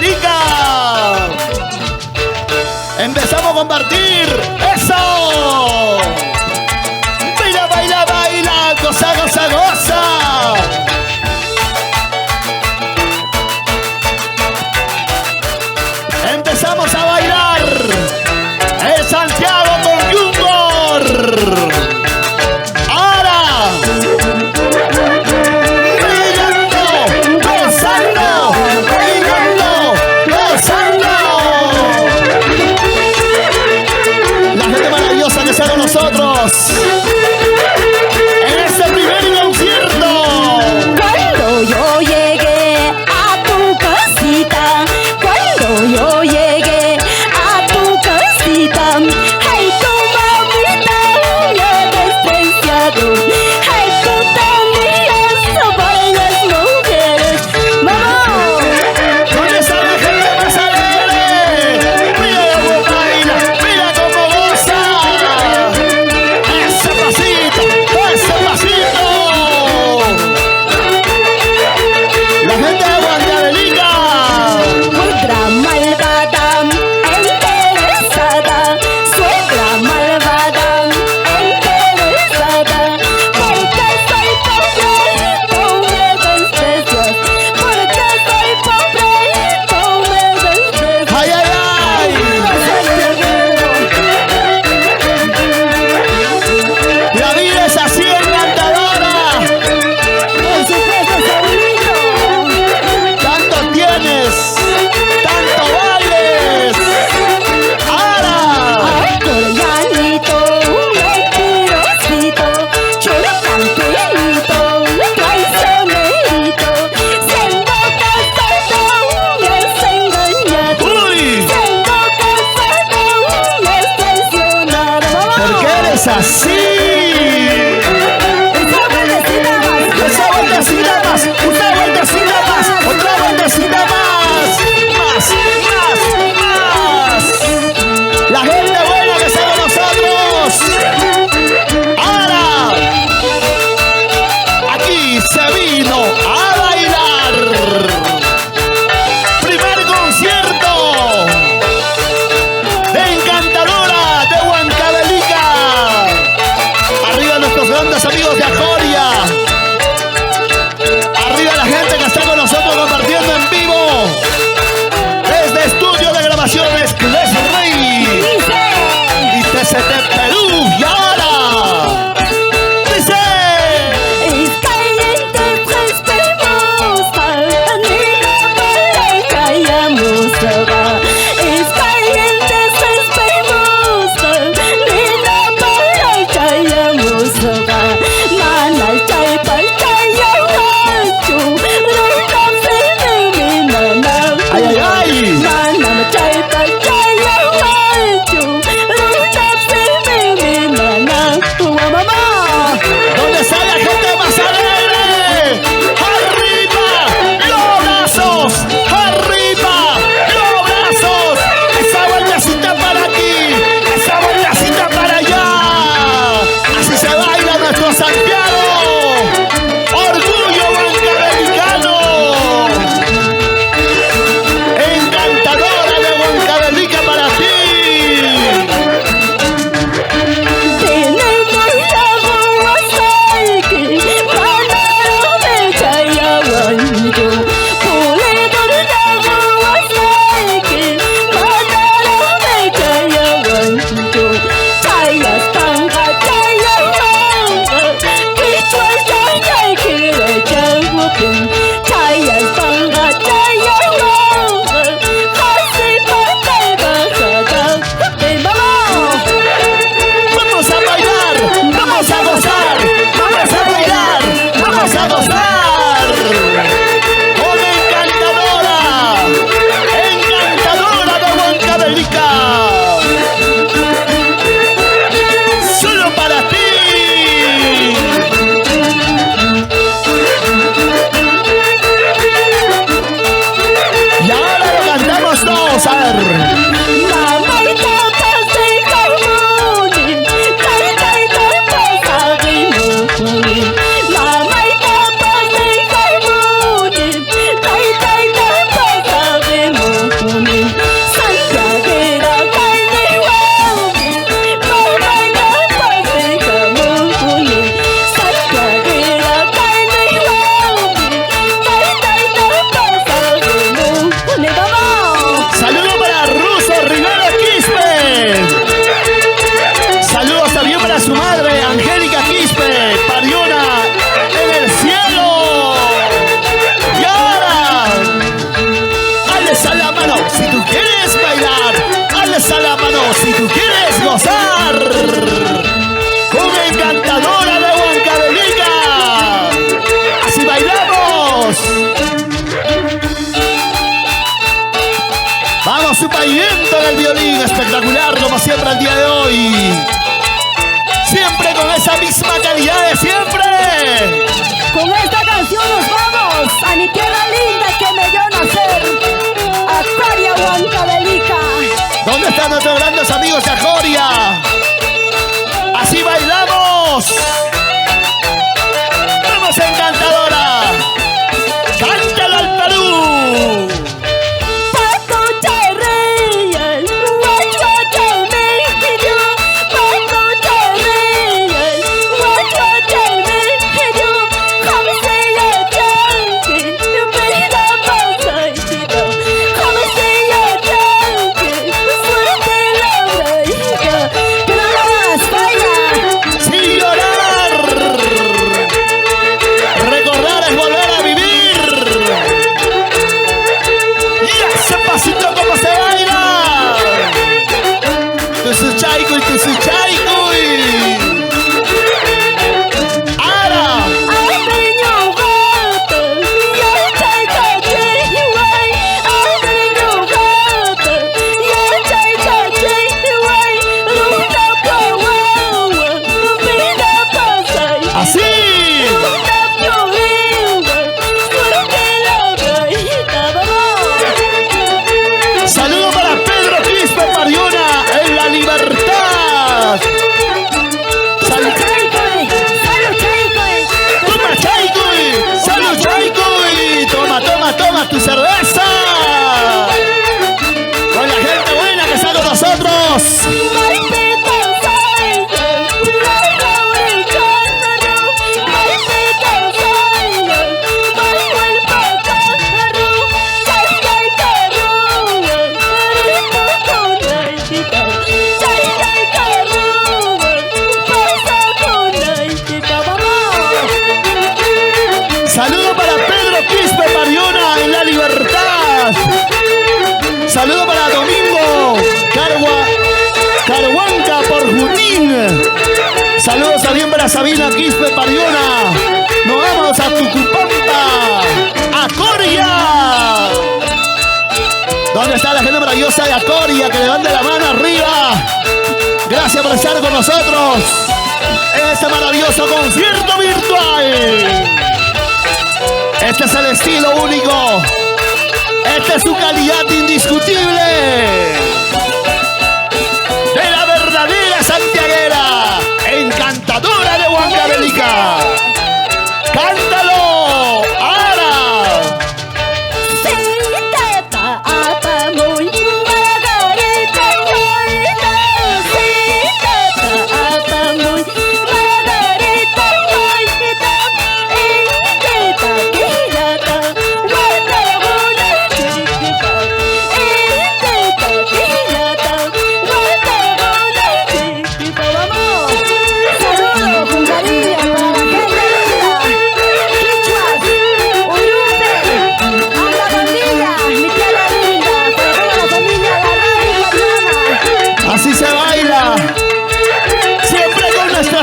Martinica. Empezamos a compartir. ¡Eso! Baila, baila, baila. Goza, goza, goza. Empezamos a bailar. El Santiago con Junior. Ahora. Bailando, gozando, bailando, gozando. La gente maravillosa que sea con nosotros en este primer concierto. si tú quieres gozar con Encantadora de Huancavelica. Así bailamos. Vamos, su pavimento del violín, espectacular como siempre el día de hoy. Siempre con esa misma calidad de siempre. Con esta canción nos vamos a mi tierra linda que me dio nacer, Acoria, Huancavelica. ¿Dónde están nuestros grandes amigos de Acoria? Así bailamos. Vamos, Encantadora. Cántala al Perú. Toma tu cerveza con la gente buena que está con nosotros. Saludo para Pedro Quispe Pariona en La Libertad. Saludo para Domingo Carhuanca por Junín. Saludos también para Sabina Quispe Pariona. Nos vamos a Tucupampa, Acoria. ¿Dónde está la gente maravillosa de Acoria? Que levante la mano arriba. Gracias por estar con nosotros en este maravilloso concierto virtual. Este es el estilo único. Esta es su calidad indiscutible. De la verdadera santiaguera, Encantadora de Huancavelica. ¡Cántalo! ¡Ahora!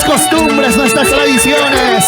Costumbres, nuestras tradiciones.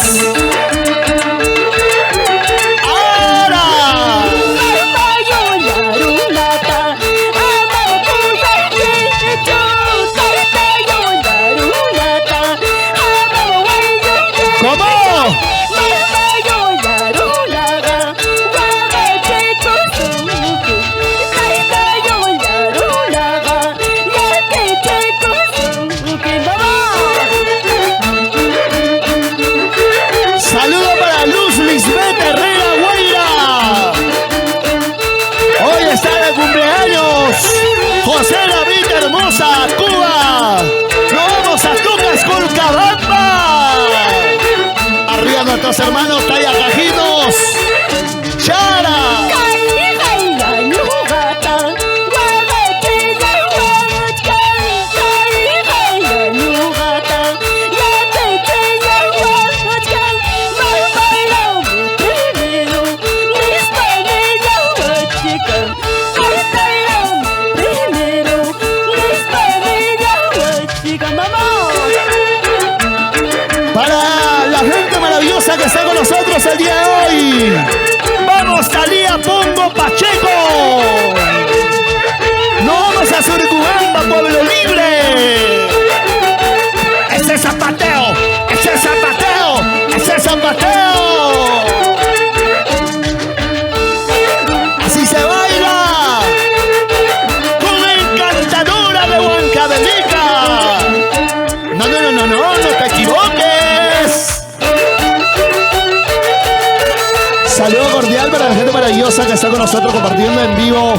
José David Hermosa, Cuba. Nos vamos a Tucas, Colcabamba. Arriba nuestros hermanos Tayacajinos, Chara. Primero, especial para la gente maravillosa que está con nosotros compartiendo en vivo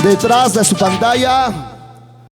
detrás de su pantalla.